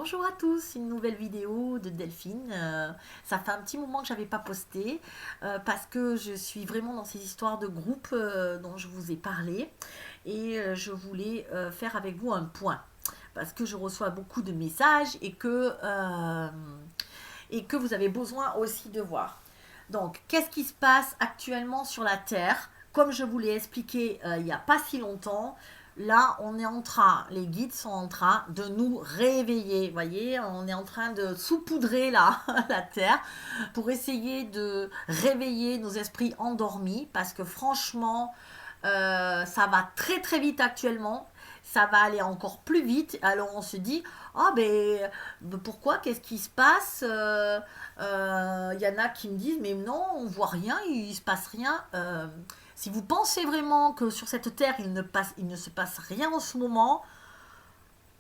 Bonjour à tous, une nouvelle vidéo de Delphine. Ça fait un petit moment que j'avais pas posté parce que je suis vraiment dans ces histoires de groupe dont je vous ai parlé et je voulais faire avec vous un point parce que je reçois beaucoup de messages et que vous avez besoin aussi de voir. Donc, qu'est-ce qui se passe actuellement sur la Terre? Comme je vous l'ai expliqué il n'y a pas si longtemps, là, on est en train, les guides sont en train de nous réveiller. Vous voyez, on est en train de saupoudrer la Terre pour essayer de réveiller nos esprits endormis parce que franchement, ça va très très vite actuellement. Ça va aller encore plus vite. Alors on se dit, ah pourquoi, qu'est-ce qui se passe? Y en a qui me disent, mais non, on voit rien, il se passe rien. Si vous pensez vraiment que sur cette terre il ne se passe rien en ce moment,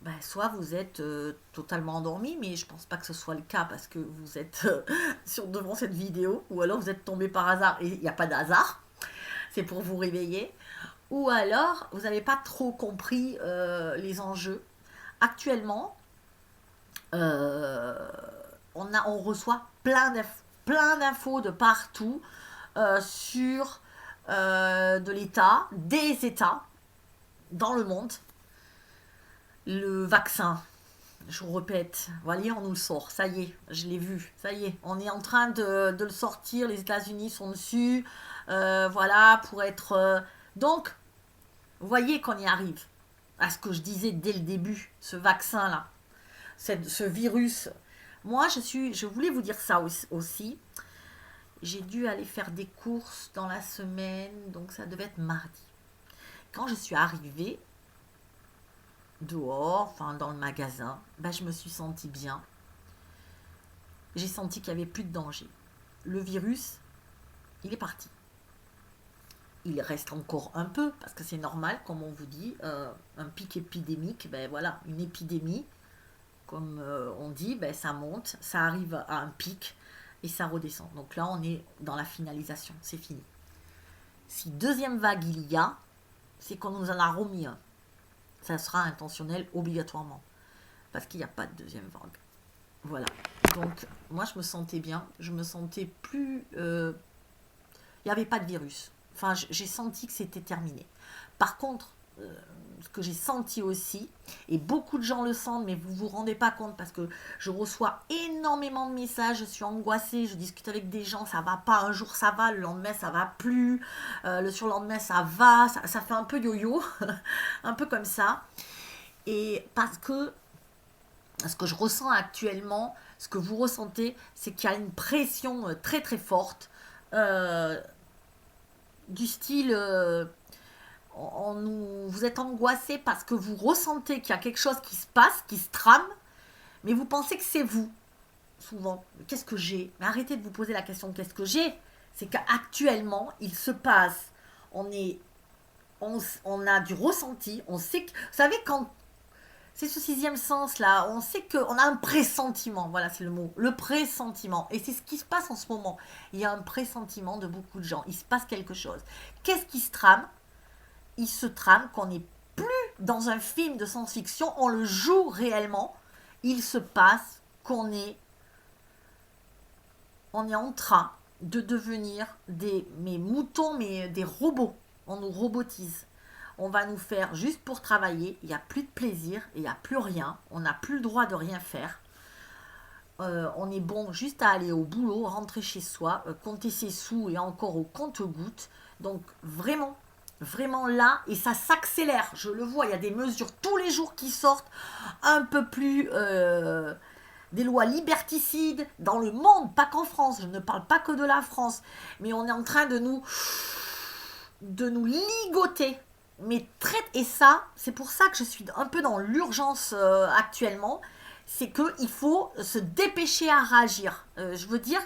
ben, soit vous êtes totalement endormi, mais je pense pas que ce soit le cas parce que vous êtes devant cette vidéo, ou alors vous êtes tombé par hasard et il n'y a pas d'hasard, c'est pour vous réveiller, ou alors vous n'avez pas trop compris les enjeux. Actuellement, euh, on reçoit plein d'infos de partout sur de l'État, des États dans le monde. Le vaccin, je vous répète, voyez, on nous le sort, ça y est, je l'ai vu, ça y est, on est en train de le sortir, les États-Unis sont dessus, voilà, pour être... Donc, vous voyez qu'on y arrive à ce que je disais dès le début, ce vaccin-là, ce virus. Moi, je voulais vous dire ça aussi. J'ai dû aller faire des courses dans la semaine, donc ça devait être mardi. Quand je suis arrivée dehors, enfin dans le magasin, ben, je me suis sentie bien. J'ai senti qu'il n'y avait plus de danger. Le virus, il est parti. Il reste encore un peu, parce que c'est normal, comme on vous dit, un pic épidémique, ben voilà, une épidémie, comme on dit, ben ça monte, ça arrive à un pic et ça redescend. Donc là, on est dans la finalisation, c'est fini. Si deuxième vague il y a, c'est qu'on nous en a remis un. Ça sera intentionnel obligatoirement, parce qu'il n'y a pas de deuxième vague. Voilà. Donc, moi, je me sentais bien. Je me sentais plus... Il n'y avait pas de virus. Enfin, j'ai senti que c'était terminé. Par contre, ce que j'ai senti aussi, et beaucoup de gens le sentent, mais vous ne vous rendez pas compte parce que je reçois énormément de messages, je suis angoissée, je discute avec des gens, ça va pas, un jour ça va, le lendemain ça va plus, le surlendemain ça va, ça fait un peu yo-yo, un peu comme ça. Et parce que ce que je ressens actuellement, ce que vous ressentez, c'est qu'il y a une pression très très forte euh, du style vous êtes angoissé parce que vous ressentez qu'il y a quelque chose qui se passe, qui se trame, mais vous pensez que c'est vous, souvent. Qu'est-ce que j'ai? Mais arrêtez de vous poser la question qu'est-ce que j'ai? C'est qu'actuellement, il se passe, on est, on a du ressenti, on sait que, vous savez, quand c'est ce sixième sens là, on sait qu'on a un pressentiment, voilà c'est le mot, le pressentiment. Et c'est ce qui se passe en ce moment. Il y a un pressentiment de beaucoup de gens, il se passe quelque chose. Qu'est-ce qui se trame? Il se trame qu'on n'est plus dans un film de science-fiction, on le joue réellement. Il se passe on est en train de devenir mais moutons, mais des robots. On nous robotise. On va nous faire juste pour travailler. Il n'y a plus de plaisir, il n'y a plus rien. On n'a plus le droit de rien faire. On est bon juste à aller au boulot, rentrer chez soi, compter ses sous et encore au compte-gouttes. Donc vraiment, vraiment là, et ça s'accélère. Je le vois, il y a des mesures tous les jours qui sortent un peu plus... des lois liberticides dans le monde, pas qu'en France. Je ne parle pas que de la France. Mais on est en train de nous ligoter. Mais et ça, c'est pour ça que je suis un peu dans l'urgence actuellement. C'est qu'il faut se dépêcher à réagir. Je veux dire,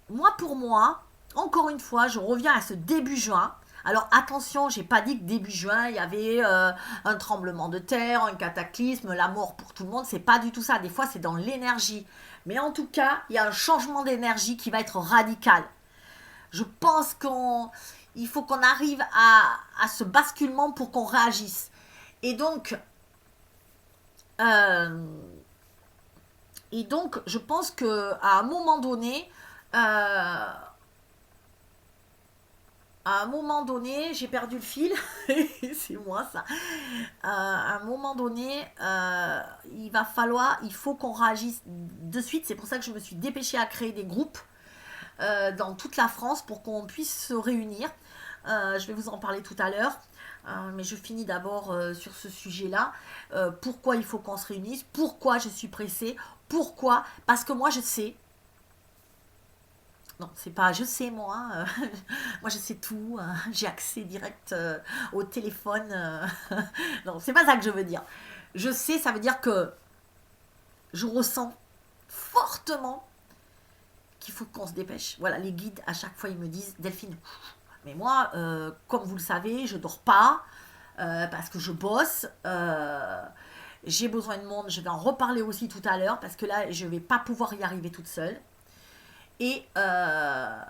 moi pour moi, encore une fois, je reviens à ce début juin. Alors attention, j'ai pas dit que début juin il y avait un tremblement de terre, un cataclysme, la mort pour tout le monde. C'est pas du tout ça. Des fois c'est dans l'énergie. Mais en tout cas, il y a un changement d'énergie qui va être radical. Je pense qu'il faut qu'on arrive à ce basculement pour qu'on réagisse. Et donc, euh, Et donc, je pense qu'à un moment donné, j'ai perdu le fil, c'est moi ça. À un moment donné, il faut qu'on réagisse de suite. C'est pour ça que je me suis dépêchée à créer des groupes dans toute la France pour qu'on puisse se réunir. Je vais vous en parler tout à l'heure. Mais je finis d'abord sur ce sujet-là. Pourquoi il faut qu'on se réunisse? Pourquoi je suis pressée? Pourquoi? Parce que moi je sais. Non, c'est pas je sais moi. Moi je sais tout. J'ai accès direct au téléphone. Non, c'est pas ça que je veux dire. Je sais, ça veut dire que je ressens fortement qu'il faut qu'on se dépêche. Voilà, les guides à chaque fois ils me disent Delphine. Mais moi, comme vous le savez, je dors pas parce que je bosse. J'ai besoin de monde. Je vais en reparler aussi tout à l'heure parce que là, je vais pas pouvoir y arriver toute seule. Et, euh,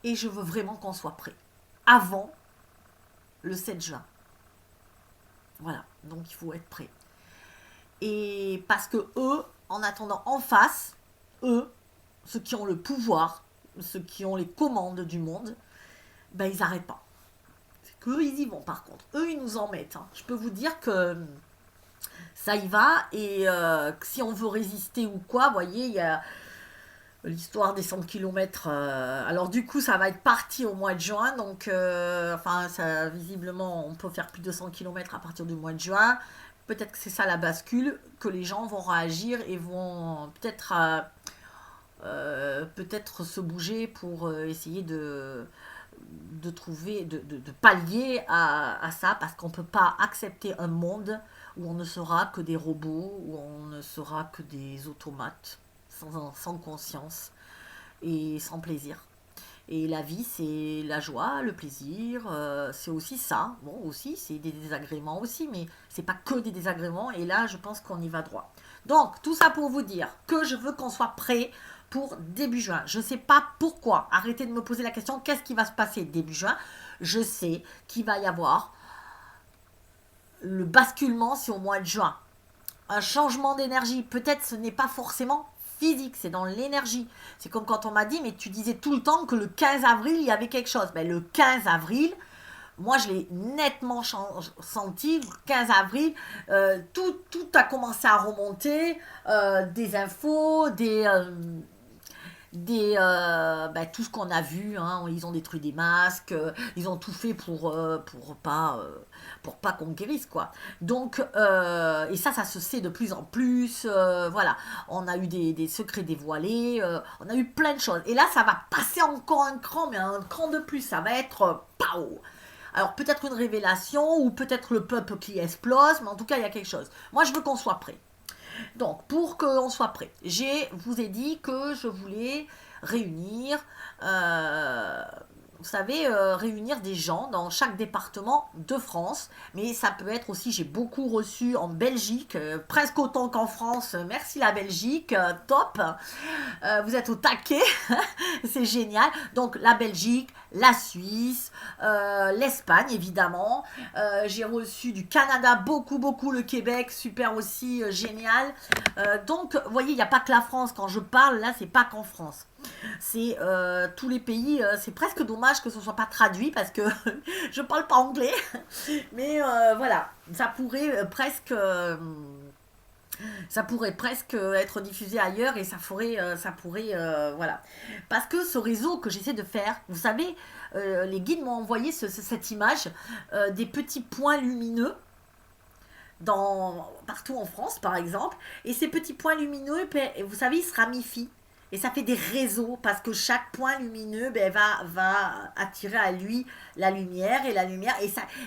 et je veux vraiment qu'on soit prêt avant le 7 juin. Voilà, donc il faut être prêt. Et parce que eux, en attendant en face, eux, ceux qui ont le pouvoir, ceux qui ont les commandes du monde, ben ils n'arrêtent pas. C'est qu'eux, ils y vont par contre. Eux, ils nous en mettent. Hein. Je peux vous dire que ça y va. Et si on veut résister ou quoi, vous voyez, il y a l'histoire des 100 km. Alors du coup, ça va être parti au mois de juin. Donc, enfin, ça, visiblement, on peut faire plus de 100 km à partir du mois de juin. Peut-être que c'est ça la bascule, que les gens vont réagir et vont peut-être se bouger pour essayer de trouver, de pallier à ça, parce qu'on ne peut pas accepter un monde où on ne sera que des robots, où on ne sera que des automates, sans conscience et sans plaisir. Et la vie, c'est la joie, le plaisir, c'est aussi ça. Bon, aussi, c'est des désagréments aussi, mais c'est pas que des désagréments. Et là, je pense qu'on y va droit. Donc, tout ça pour vous dire que je veux qu'on soit prêt pour début juin. Je ne sais pas pourquoi. Arrêtez de me poser la question, qu'est-ce qui va se passer début juin? Je sais qu'il va y avoir le basculement, c'est au mois de juin. Un changement d'énergie. Peut-être ce n'est pas forcément physique, c'est dans l'énergie. C'est comme quand on m'a dit, mais tu disais tout le temps que le 15 avril, il y avait quelque chose. Ben, le 15 avril, moi je l'ai nettement senti. Le 15 avril, tout a commencé à remonter. Des infos, tout ce qu'on a vu, hein, ils ont détruit des masques, ils ont tout fait pour pas qu'on guérisse quoi. Donc et ça se sait de plus en plus, voilà, on a eu des secrets dévoilés, on a eu plein de choses. Et là ça va passer encore un cran, mais un cran de plus, ça va être pow. Alors peut-être une révélation ou peut-être le peuple qui explose, mais en tout cas il y a quelque chose. Moi je veux qu'on soit prêt. Donc, pour qu'on soit prêt, vous ai dit que je voulais réunir, euh, vous savez, réunir des gens dans chaque département de France. Mais ça peut être aussi, j'ai beaucoup reçu en Belgique, presque autant qu'en France. Merci la Belgique, top. Vous êtes au taquet, c'est génial. Donc la Belgique, la Suisse, l'Espagne évidemment. J'ai reçu du Canada beaucoup beaucoup, le Québec, super aussi, génial. Donc vous voyez, il n'y a pas que la France quand je parle, là c'est pas qu'en France. C'est tous les pays, c'est presque dommage que ce soit pas traduit parce que je parle pas anglais. Mais voilà, ça pourrait presque être diffusé ailleurs et ça pourrait voilà. Parce que ce réseau que j'essaie de faire, vous savez, les guides m'ont envoyé cette image des petits points lumineux partout en France, par exemple. Et ces petits points lumineux, vous savez, ils se ramifient. Et ça fait des réseaux parce que chaque point lumineux va attirer à lui la lumière et la lumière.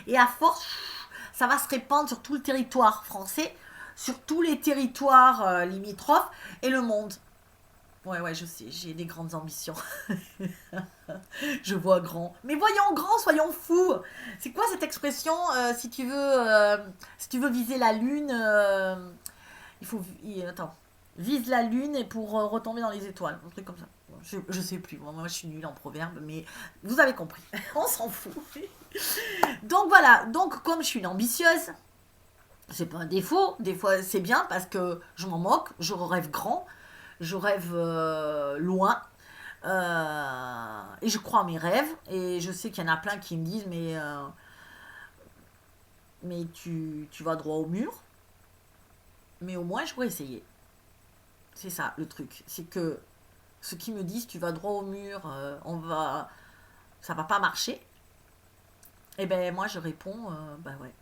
Et à force, ça va se répandre sur tout le territoire français, sur tous les territoires limitrophes et le monde. Ouais, je sais, j'ai des grandes ambitions. Je vois grand. Mais voyons grand, soyons fous. C'est quoi cette expression si tu veux viser la lune, attends. Vise la lune et pour retomber dans les étoiles. Un truc comme ça. Je sais plus. Moi, je suis nulle en proverbe, mais vous avez compris. On s'en fout. Donc voilà. Donc, comme je suis une ambitieuse, C'est pas un défaut, des fois c'est bien parce que je m'en moque, je rêve grand, je rêve loin, et je crois à mes rêves, et je sais qu'il y en a plein qui me disent mais tu vas droit au mur, mais au moins j'aurais essayé. C'est ça le truc, c'est que ceux qui me disent tu vas droit au mur, ça va pas marcher, et ben moi je réponds bah ouais.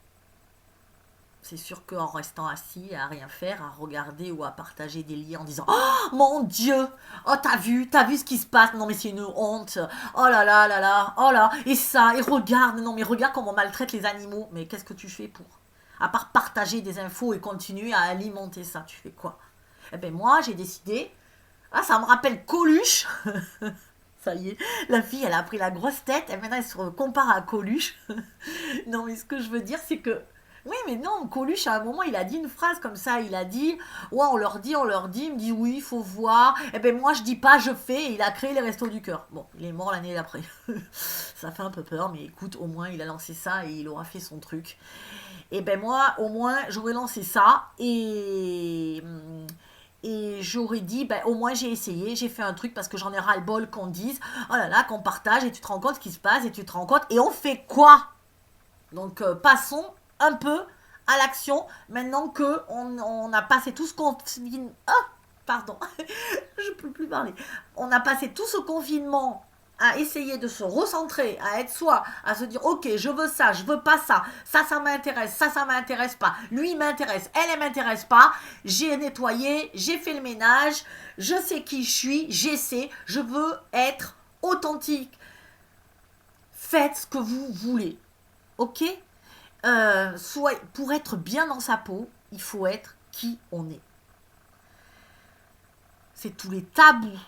C'est sûr qu'en restant assis à rien faire, à regarder ou à partager des liens en disant oh mon Dieu, oh t'as vu ce qui se passe, non mais c'est une honte, oh là là, oh là, et ça, et regarde, non mais regarde comment on maltraite les animaux, mais qu'est-ce que tu fais pour, à part partager des infos et continuer à alimenter ça, tu fais quoi? Eh ben moi j'ai décidé, ah ça me rappelle Coluche, ça y est, la fille elle a pris la grosse tête, et maintenant elle se compare à Coluche. Non, mais ce que je veux dire, c'est que. Oui, mais non, Coluche, à un moment, il a dit une phrase comme ça. Il a dit ouais, on leur dit. Il me dit oui, il faut voir. Eh ben, moi, je dis pas, je fais. Et il a créé les Restos du Cœur. Bon, il est mort l'année d'après. Ça fait un peu peur, mais écoute, au moins, il a lancé ça et il aura fait son truc. Et ben, moi, au moins, j'aurais lancé ça et j'aurais dit, ben, au moins j'ai essayé, j'ai fait un truc parce que j'en ai ras-le-bol qu'on dise, oh là là, qu'on partage et tu te rends compte ce qui se passe et tu te rends compte. Et on fait quoi? Donc passons un peu à l'action maintenant que on a passé tout ce confinement. Ah, pardon, je peux plus parler. On a passé tout ce confinement à essayer de se recentrer, à être soi, à se dire ok je veux ça, je veux pas ça, ça m'intéresse, ça m'intéresse pas, lui il m'intéresse, elle m'intéresse pas, j'ai nettoyé, j'ai fait le ménage, je sais qui je suis, j'essaie, je veux être authentique. Faites ce que vous voulez, ok? Soit pour être bien dans sa peau, il faut être qui on est. C'est tous les tabous,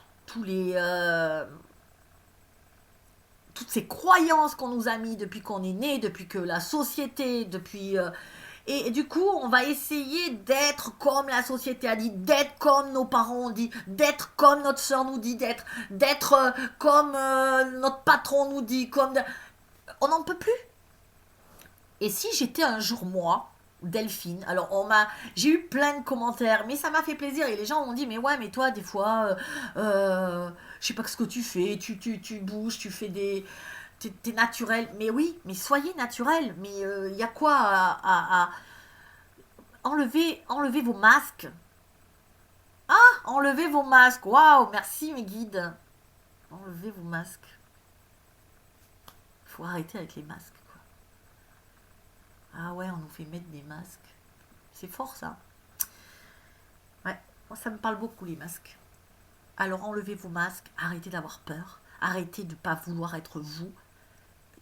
toutes ces croyances qu'on nous a mis depuis qu'on est né, depuis que la société, et du coup, on va essayer d'être comme la société a dit, d'être comme nos parents ont dit, d'être comme notre soeur nous dit d'être comme notre patron nous dit, on n'en peut plus. Et si j'étais un jour moi, Delphine, alors j'ai eu plein de commentaires, mais ça m'a fait plaisir et les gens m'ont dit mais ouais mais toi des fois, je sais pas ce que tu fais, tu bouges, tu fais t'es naturel, mais oui, mais soyez naturel, mais il y a quoi à enlever vos masques, enlevez vos masques, waouh, merci mes guides, enlevez vos masques, faut arrêter avec les masques quoi. Ah ouais, on nous fait mettre des masques, c'est fort ça. Ouais, moi ça me parle beaucoup les masques. Alors enlevez vos masques, arrêtez d'avoir peur, arrêtez de ne pas vouloir être vous.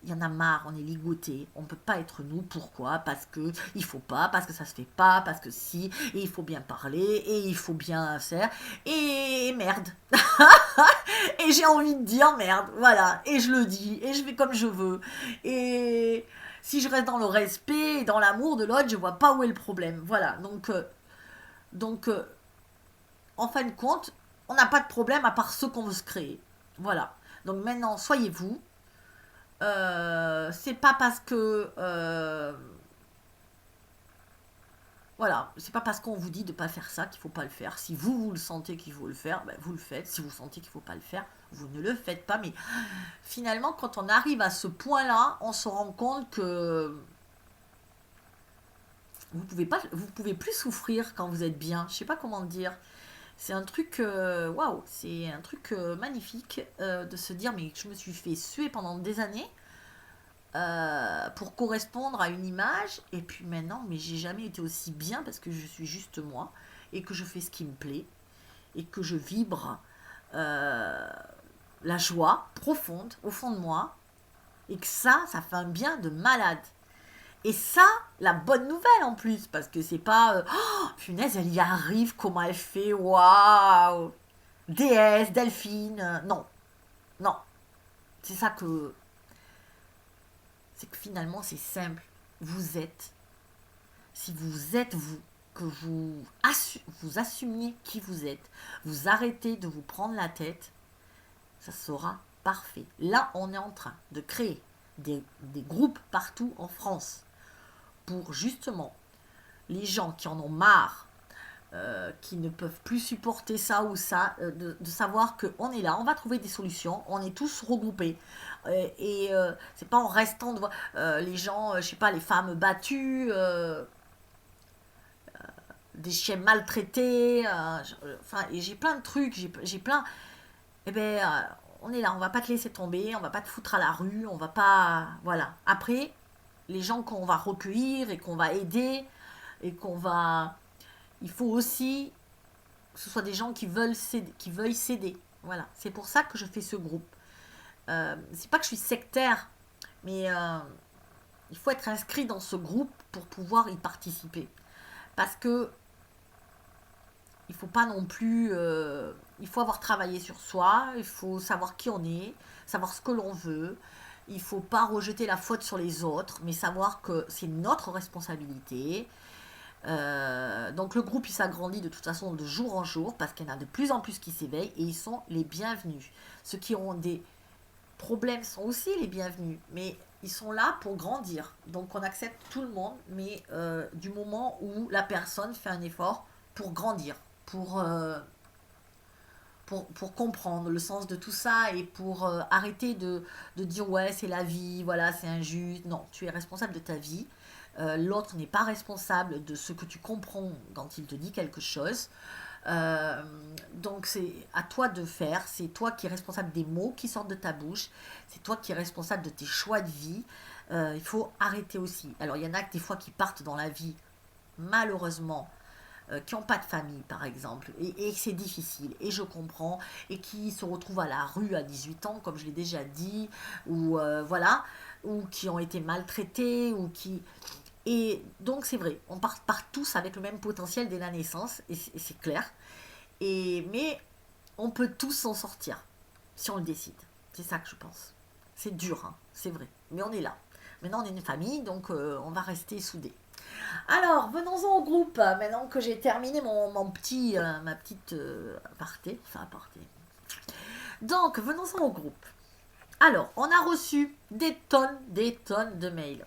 Il y en a marre, on est ligoté, on ne peut pas être nous. Pourquoi? Parce que il faut pas, parce que ça se fait pas, parce que si, et il faut bien parler, et il faut bien faire, et merde. Et j'ai envie de dire merde, voilà, et je le dis, et je fais comme je veux. Et si je reste dans le respect et dans l'amour de l'autre, je vois pas où est le problème. Voilà, donc en fin de compte, on n'a pas de problème à part ceux qu'on veut se créer. Voilà. Donc maintenant, soyez vous. C'est pas parce que voilà, c'est pas parce qu'on vous dit de pas faire ça qu'il faut pas le faire. Si vous le sentez qu'il faut le faire, ben vous le faites. Si vous sentez qu'il faut pas le faire, vous ne le faites pas. Mais finalement, quand on arrive à ce point-là, on se rend compte que vous pouvez plus souffrir quand vous êtes bien. Je sais pas comment dire. C'est un truc, waouh, c'est un truc magnifique de se dire, mais je me suis fait suer pendant des années pour correspondre à une image, et puis maintenant, mais j'ai jamais été aussi bien parce que je suis juste moi, et que je fais ce qui me plaît, et que je vibre euh, la joie profonde au fond de moi, et que ça fait un bien de malade. Et ça, la bonne nouvelle en plus, parce que c'est pas oh, punaise, elle y arrive, comment elle fait, waouh, déesse, Delphine, non, non, c'est ça que, c'est que finalement c'est simple, vous êtes, si vous êtes vous, que vous assumiez qui vous arrêtez de vous prendre la tête, ça sera parfait. Là, on est en train de créer des groupes partout en France pour justement les gens qui en ont marre, qui ne peuvent plus supporter ça ou ça, de savoir qu'on est là, on va trouver des solutions, on est tous regroupés. C'est pas en restant devant les gens, je sais pas, les femmes battues, des chiens maltraités, enfin, et j'ai plein de trucs, j'ai plein. Eh ben, on est là, on va pas te laisser tomber, on va pas te foutre à la rue, on va pas. Voilà. Après, les gens qu'on va recueillir et qu'on va aider et qu'on va. Il faut aussi que ce soit des gens qui veulent s'aider, qui veuillent s'aider. Voilà. C'est pour ça que je fais ce groupe. C'est pas que je suis sectaire, mais il faut être inscrit dans ce groupe pour pouvoir y participer. Parce que il faut pas non plus. Il faut avoir travaillé sur soi, il faut savoir qui on est, savoir ce que l'on veut. Il faut pas rejeter la faute sur les autres, mais savoir que c'est notre responsabilité. Donc le groupe il s'agrandit de toute façon de jour en jour parce qu'il y en a de plus en plus qui s'éveillent et ils sont les bienvenus. Ceux qui ont des problèmes sont aussi les bienvenus, mais ils sont là pour grandir. Donc on accepte tout le monde, mais du moment où la personne fait un effort pour grandir, pour comprendre le sens de tout ça et pour arrêter de dire ouais c'est la vie, voilà c'est injuste. Non, tu es responsable de ta vie. L'autre n'est pas responsable de ce que tu comprends quand il te dit quelque chose. Euh, donc c'est à toi de faire, c'est toi qui es responsable des mots qui sortent de ta bouche, c'est toi qui es responsable de tes choix de vie. Il faut arrêter aussi. Alors il y en a que des fois qui partent dans la vie, malheureusement, qui n'ont pas de famille par exemple, et c'est difficile, et je comprends, et qui se retrouvent à la rue à 18 ans, comme je l'ai déjà dit, ou voilà, ou qui ont été maltraités, ou qui... Et donc c'est vrai, on part tous avec le même potentiel dès la naissance, et c'est clair, mais on peut tous s'en sortir, si on le décide. C'est ça que je pense. C'est dur, hein, c'est vrai, mais on est là. Maintenant on est une famille, donc on va rester soudés. Alors, venons-en au groupe. Maintenant que j'ai terminé mon petit, ma petite aparté, enfin aparté. Donc, venons-en au groupe. Alors, on a reçu des tonnes de mails.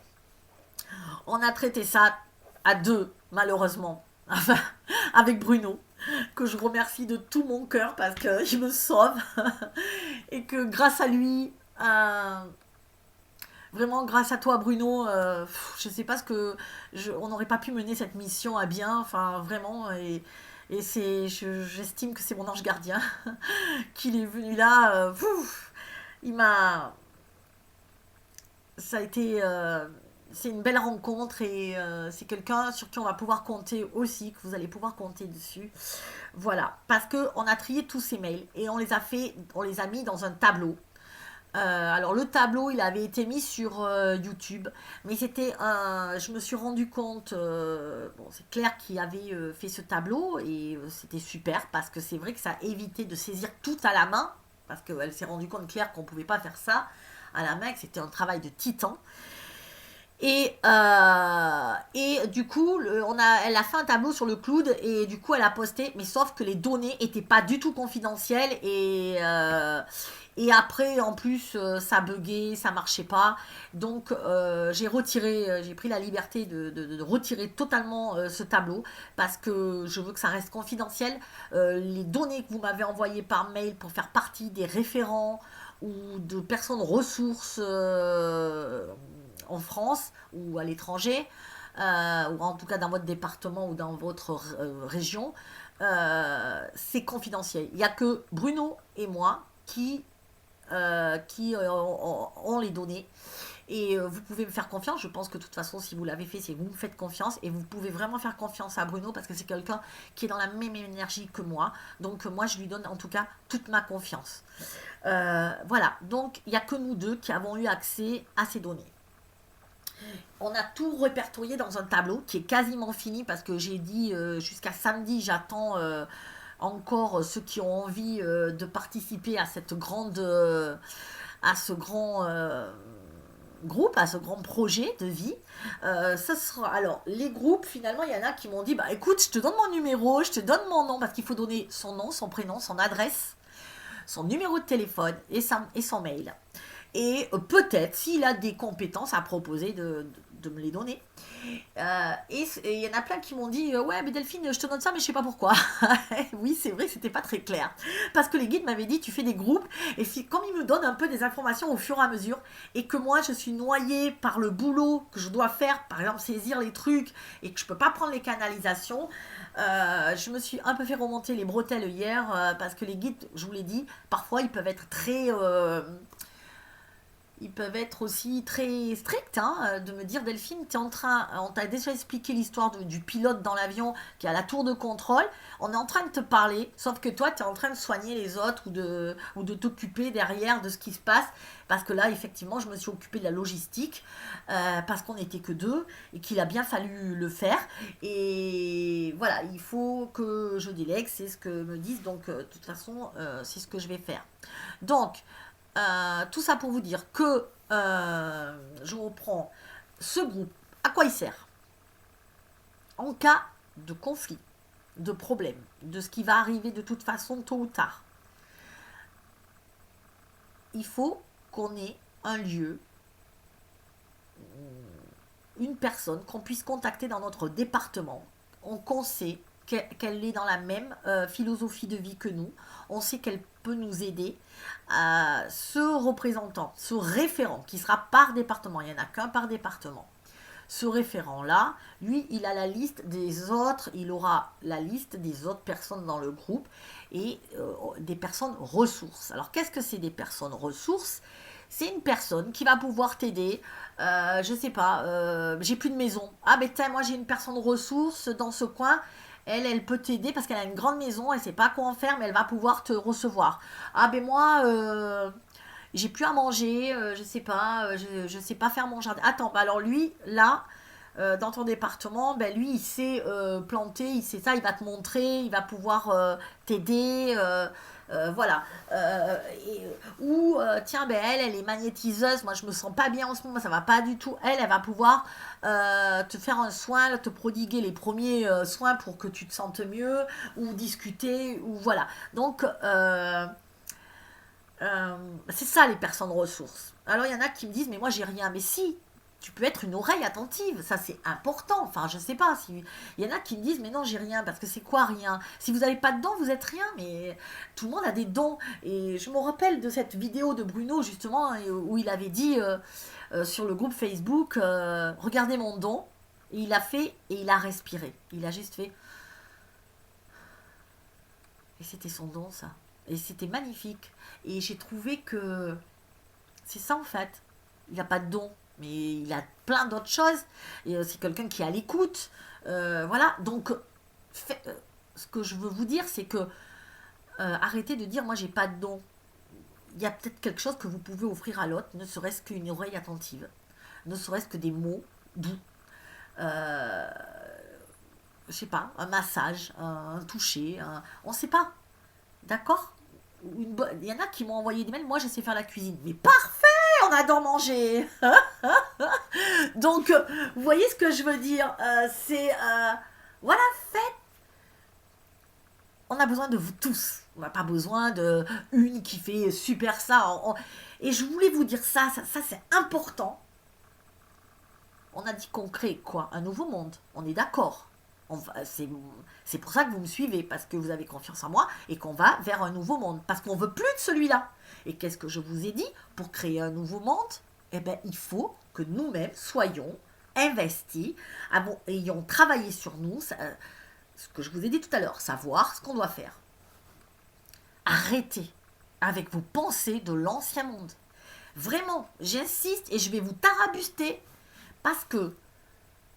On a traité ça à deux, malheureusement, enfin, avec Bruno, que je remercie de tout mon cœur parce qu'il me sauve et que grâce à lui, vraiment, grâce à toi, Bruno, je sais pas ce que. On n'aurait pas pu mener cette mission à bien, enfin, vraiment. J'estime que c'est mon ange gardien qu'il est venu là. Il m'a. Ça a été. C'est une belle rencontre et c'est quelqu'un sur qui on va pouvoir compter aussi, que vous allez pouvoir compter dessus. Voilà, parce que on a trié tous ces mails et on les a mis dans un tableau. Alors le tableau, il avait été mis sur YouTube, mais je me suis rendu compte, bon c'est Claire qui avait fait ce tableau et c'était super parce que c'est vrai que ça a évité de saisir tout à la main, parce qu'elle s'est rendue compte Claire qu'on pouvait pas faire ça à la main, que c'était un travail de titan. Et du coup, elle a fait un tableau sur le cloud et du coup, elle a posté, mais sauf que les données étaient pas du tout confidentielles et après, en plus, ça buguait, ça marchait pas. Donc, j'ai pris la liberté de retirer totalement ce tableau parce que je veux que ça reste confidentiel. Les données que vous m'avez envoyées par mail pour faire partie des référents ou de personnes ressources en France ou à l'étranger, ou en tout cas dans votre département ou dans votre région, c'est confidentiel. Il n'y a que Bruno et moi qui ont les données. Et vous pouvez me faire confiance. Je pense que de toute façon, si vous l'avez fait, c'est que vous me faites confiance. Et vous pouvez vraiment faire confiance à Bruno parce que c'est quelqu'un qui est dans la même énergie que moi. Donc moi, je lui donne en tout cas toute ma confiance. Voilà. Donc il n'y a que nous deux qui avons eu accès à ces données. On a tout répertorié dans un tableau qui est quasiment fini parce que j'ai dit jusqu'à samedi, j'attends encore ceux qui ont envie de participer à à ce grand groupe, à ce grand projet de vie. Ça sera alors les groupes. Finalement, il y en a qui m'ont dit bah écoute, je te donne mon numéro, je te donne mon nom parce qu'il faut donner son nom, son prénom, son adresse, son numéro de téléphone et son mail. Et peut-être, s'il a des compétences à proposer, de de me les donner. Et il y en a plein qui m'ont dit ouais mais Delphine je te donne ça mais je sais pas pourquoi. Oui c'est vrai que c'était pas très clair parce que les guides m'avaient dit tu fais des groupes et comme ils me donnent un peu des informations au fur et à mesure et que moi je suis noyée par le boulot que je dois faire, par exemple saisir les trucs et que je peux pas prendre les canalisations, je me suis un peu fait remonter les bretelles hier parce que les guides, je vous l'ai dit, parfois ils peuvent être très ils peuvent être aussi très stricts, hein, de me dire Delphine, t'es en train, on t'a déjà expliqué l'histoire du pilote dans l'avion qui a la tour de contrôle, on est en train de te parler, sauf que toi tu es en train de soigner les autres ou de t'occuper derrière de ce qui se passe, parce que là effectivement je me suis occupée de la logistique, parce qu'on n'était que deux et qu'il a bien fallu le faire, et voilà, il faut que je délègue, c'est ce que me disent, donc de toute façon c'est ce que je vais faire. Donc, tout ça pour vous dire que je reprends ce groupe. À quoi il sert? En cas de conflit, de problème, de ce qui va arriver de toute façon tôt ou tard, il faut qu'on ait un lieu, une personne qu'on puisse contacter dans notre département. On sait qu'elle est dans la même philosophie de vie que nous. On sait qu'elle peut nous aider. Ce représentant, ce référent qui sera par département, il n'y en a qu'un par département. Ce référent-là, lui, il a la liste des autres, il aura la liste des autres personnes dans le groupe et des personnes ressources. Alors, qu'est-ce que c'est des personnes ressources? C'est une personne qui va pouvoir t'aider. Je sais pas, j'ai plus de maison. Ah ben tiens, moi j'ai une personne ressource dans ce coin. Elle peut t'aider parce qu'elle a une grande maison, elle sait pas quoi en faire, mais elle va pouvoir te recevoir. Ah ben moi, j'ai plus à manger, je sais pas, je sais pas faire mon jardin. Attends, bah alors lui, là, dans ton département, ben lui, il sait planter, il sait ça, il va te montrer, il va pouvoir t'aider. Voilà. Ou tiens, ben elle est magnétiseuse. Moi, je me sens pas bien en ce moment, ça va pas du tout. Elle va pouvoir te faire un soin, te prodiguer les premiers soins pour que tu te sentes mieux, ou discuter, ou voilà. Donc, c'est ça les personnes ressources. Alors, il y en a qui me disent, mais moi, j'ai rien. Mais si, tu peux être une oreille attentive, ça c'est important. Enfin, je sais pas. Si... Il y en a qui me disent, mais non, j'ai rien, parce que c'est quoi rien? Si vous n'avez pas de dons, vous êtes rien, mais tout le monde a des dons. Et je me rappelle de cette vidéo de Bruno, justement, où il avait dit sur le groupe Facebook, regardez mon don. Et il a fait, et il a respiré. Il a juste fait. Et c'était son don, ça. Et c'était magnifique. Et j'ai trouvé que c'est ça en fait. Il n'a pas de don, mais il a plein d'autres choses. Et c'est quelqu'un qui est à l'écoute. Voilà. Donc, ce que je veux vous dire, c'est que arrêtez de dire moi j'ai pas de don. Il y a peut-être quelque chose que vous pouvez offrir à l'autre, ne serait-ce qu'une oreille attentive, ne serait-ce que des mots doux. Euh, je sais pas, un massage, un toucher, on sait pas. D'accord? Il y en a qui m'ont envoyé des mails, moi je sais faire la cuisine. Mais parfait, on adore manger. Donc, vous voyez ce que je veux dire? C'est, voilà, faites. On a besoin de vous tous. On n'a pas besoin de une qui fait super ça. Et je voulais vous dire ça c'est important. On a dit qu'on crée quoi? Un nouveau monde. On est d'accord. C'est pour ça que vous me suivez, parce que vous avez confiance en moi et qu'on va vers un nouveau monde. Parce qu'on veut plus de celui-là. Et qu'est-ce que je vous ai dit? Pour créer un nouveau monde, eh ben, il faut que nous-mêmes soyons investis, ayons travaillé sur nous, ce que je vous ai dit tout à l'heure, savoir ce qu'on doit faire. Arrêtez avec vos pensées de l'ancien monde. Vraiment, j'insiste et je vais vous tarabuster parce que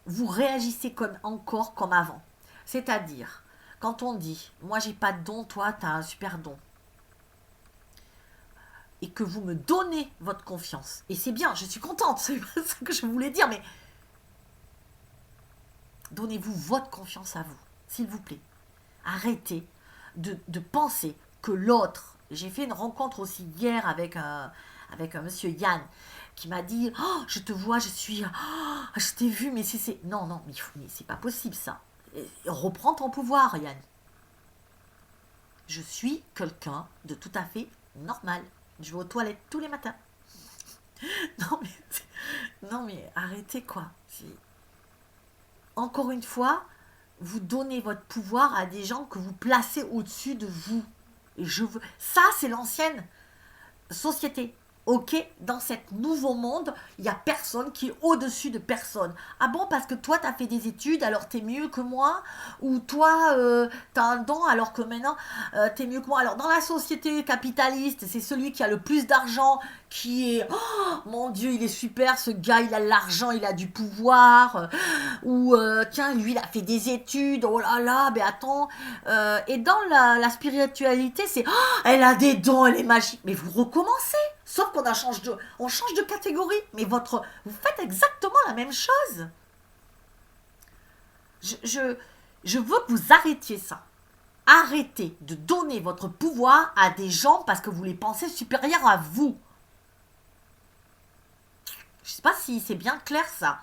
vous réagissez encore comme avant. C'est-à-dire, quand on dit, moi j'ai pas de don, toi t'as un super don, et que vous me donnez votre confiance, et c'est bien, je suis contente, c'est ce que je voulais dire, mais donnez-vous votre confiance à vous, s'il vous plaît. Arrêtez de penser que l'autre, j'ai fait une rencontre aussi hier avec un monsieur Yann, qui m'a dit oh, je te vois, je t'ai vu, mais c'est. Non, mais c'est pas possible ça. Reprends ton pouvoir, Yann. Je suis quelqu'un de tout à fait normal. Je vais aux toilettes tous les matins. Non, mais Non, mais arrêtez, quoi. Encore une fois, vous donnez votre pouvoir à des gens que vous placez au-dessus de vous. Et je veux... Ça, c'est l'ancienne société. Ok, dans ce nouveau monde, il n'y a personne qui est au-dessus de personne. Ah bon, parce que toi, tu as fait des études, alors tu es mieux que moi. Ou toi, tu as un don, alors que maintenant, tu es mieux que moi. Alors, dans la société capitaliste, c'est celui qui a le plus d'argent qui est... Oh, mon Dieu, il est super, ce gars, il a de l'argent, il a du pouvoir. Ou, tiens, lui, il a fait des études. Oh là là, mais attends. Et dans la spiritualité, c'est... Oh, elle a des dons, elle est magique. Mais vous recommencez. Sauf qu'on on change de catégorie. Mais vous faites exactement la même chose. Je veux que vous arrêtiez ça. Arrêtez de donner votre pouvoir à des gens parce que vous les pensez supérieurs à vous. Je sais pas si c'est bien clair ça.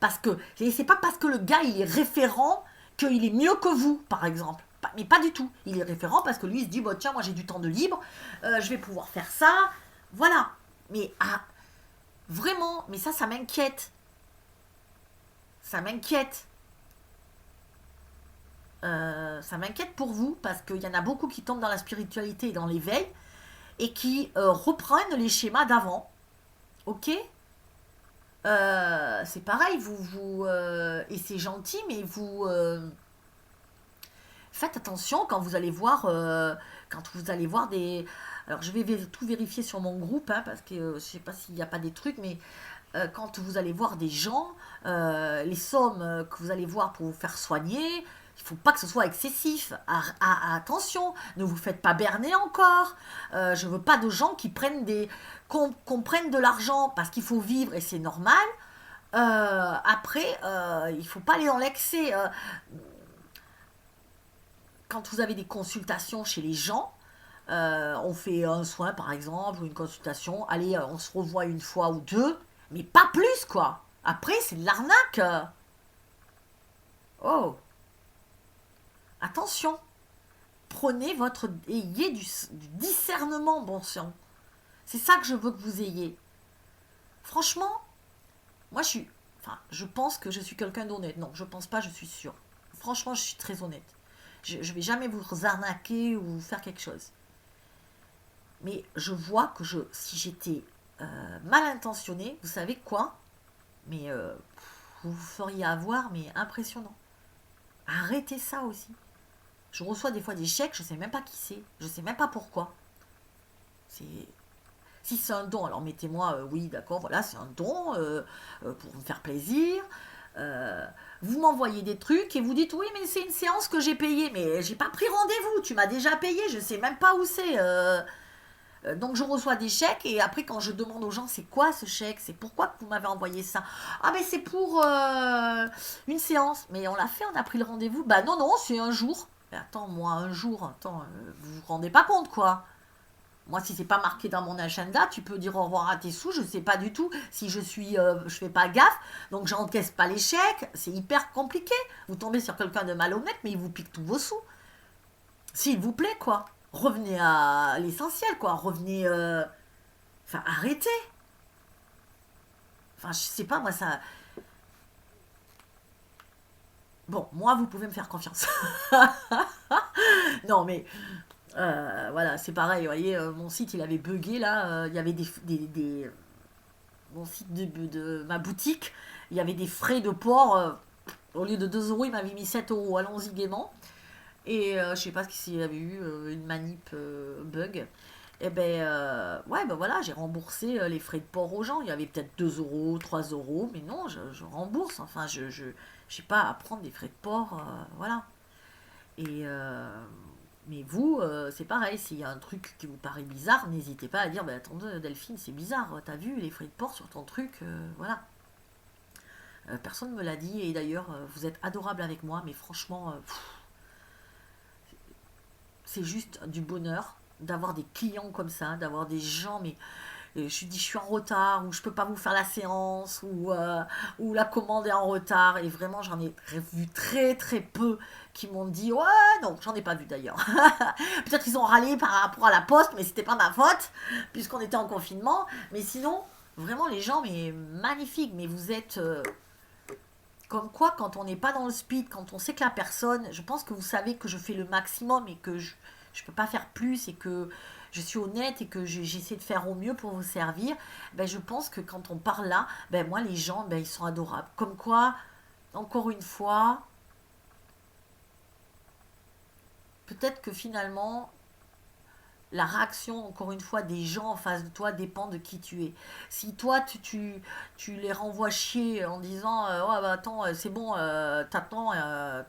Parce que c'est pas parce que le gars il est référent qu'il est mieux que vous, par exemple. Mais pas du tout. Il est référent parce que lui il se dit bah, tiens, moi j'ai du temps de libre, je vais pouvoir faire ça. Voilà. Mais vraiment, mais ça m'inquiète. Ça m'inquiète. Ça m'inquiète pour vous parce qu'il y en a beaucoup qui tombent dans la spiritualité et dans l'éveil et qui reprennent les schémas d'avant. Ok. C'est pareil, et c'est gentil, mais vous faites attention quand vous allez voir des. Alors je vais tout vérifier sur mon groupe, hein, parce que je sais pas s'il n'y a pas des trucs, mais quand vous allez voir des gens, les sommes que vous allez voir pour vous faire soigner, il faut pas que ce soit excessif. Attention, ne vous faites pas berner encore. Je veux pas de gens qui qu'on prenne de l'argent parce qu'il faut vivre et c'est normal. Après, il faut pas aller dans l'excès. Quand vous avez des consultations chez les gens, on fait un soin par exemple ou une consultation. Allez, on se revoit une fois ou deux, mais pas plus quoi. Après, c'est de l'arnaque. Oh, attention. Ayez du discernement, bon sang. C'est ça que je veux que vous ayez. Franchement, moi je pense que je suis quelqu'un d'honnête. Non, je pense pas, je suis sûre. Franchement, je suis très honnête. Je vais jamais vous arnaquer ou vous faire quelque chose. Mais je vois que si j'étais mal intentionnée, vous savez quoi? Mais vous vous feriez avoir, mais impressionnant. Arrêtez ça aussi. Je reçois des fois des chèques, je sais même pas qui c'est, je sais même pas pourquoi. C'est Si c'est un don, alors mettez-moi, oui, d'accord, voilà, c'est un don pour me faire plaisir. Euh, Vous m'envoyez des trucs et vous dites oui, mais c'est une séance que j'ai payée, mais j'ai pas pris rendez-vous, tu m'as déjà payé, je sais même pas où c'est. Donc je reçois des chèques et après quand je demande aux gens c'est quoi ce chèque, c'est pourquoi que vous m'avez envoyé ça. Ah mais c'est pour une séance, mais on l'a fait, on a pris le rendez-vous. Bah non non, c'est un jour. Mais attends, moi un jour, vous vous rendez pas compte quoi. Moi, si c'est pas marqué dans mon agenda, tu peux dire au revoir à tes sous. Je sais pas du tout si je fais pas gaffe, donc j'encaisse pas les chèques. C'est hyper compliqué. Vous tombez sur quelqu'un de malhonnête, mais il vous pique tous vos sous. S'il vous plaît, quoi. Revenez à l'essentiel, quoi. Revenez. Enfin, arrêtez. Enfin, je sais pas, moi, ça. Bon, moi, vous pouvez me faire confiance. Non, mais voilà, c'est pareil. Vous voyez, mon site, il avait bugué là. Il y avait mon site de ma boutique, il y avait des frais de port. Au lieu de 2 euros, il m'avait mis 7 euros. Allons-y gaiement. Et je sais pas s'il y avait eu une manip bug. Et ben, ouais, ben voilà, j'ai remboursé les frais de port aux gens. Il y avait peut-être 2 euros, 3 euros, mais non, je rembourse. Enfin, j'ai pas à prendre des frais de port, voilà. Et mais vous, c'est pareil, s'il y a un truc qui vous paraît bizarre, n'hésitez pas à dire, bah attendez Delphine, c'est bizarre, t'as vu les frais de port sur ton truc, voilà. Personne ne me l'a dit, et d'ailleurs, vous êtes adorable avec moi, mais franchement, c'est juste du bonheur d'avoir des clients comme ça, d'avoir des gens, mais je suis en retard, ou je peux pas vous faire la séance, ou la commande est en retard, et vraiment j'en ai vu très très peu qui m'ont dit ouais non, j'en ai pas vu d'ailleurs. Peut-être qu'ils ont râlé par rapport à la poste, mais c'était pas ma faute, puisqu'on était en confinement, mais sinon, Vraiment, les gens, mais magnifiques. Mais vous êtes... comme quoi, quand on n'est pas dans le speed, quand on sait que la personne... Je pense que vous savez que je fais le maximum et que je ne peux pas faire plus et que je suis honnête et que j'essaie de faire au mieux pour vous servir. Ben, je pense que quand on parle là, ben, moi, les gens, ben, ils sont adorables. Comme quoi, encore une fois, peut-être que finalement, la réaction, encore une fois, des gens en face de toi dépend de qui tu es. Si toi, tu les renvoies chier en disant ouais, bah, attends, c'est bon, t'attends,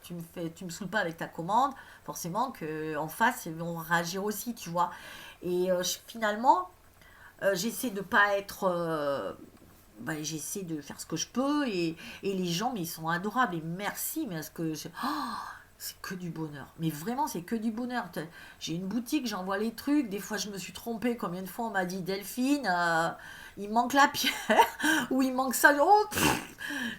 tu me saoules pas avec ta commande, forcément que en face, ils vont réagir aussi, tu vois. Et finalement, j'essaie de pas être. J'essaie de faire ce que je peux et les gens, mais ils sont adorables et merci, mais est-ce que c'est que du bonheur. Mais vraiment, c'est que du bonheur. J'ai une boutique, j'envoie les trucs. Des fois, je me suis trompée. Combien de fois on m'a dit Delphine, il manque la pierre ou il manque ça. Oh,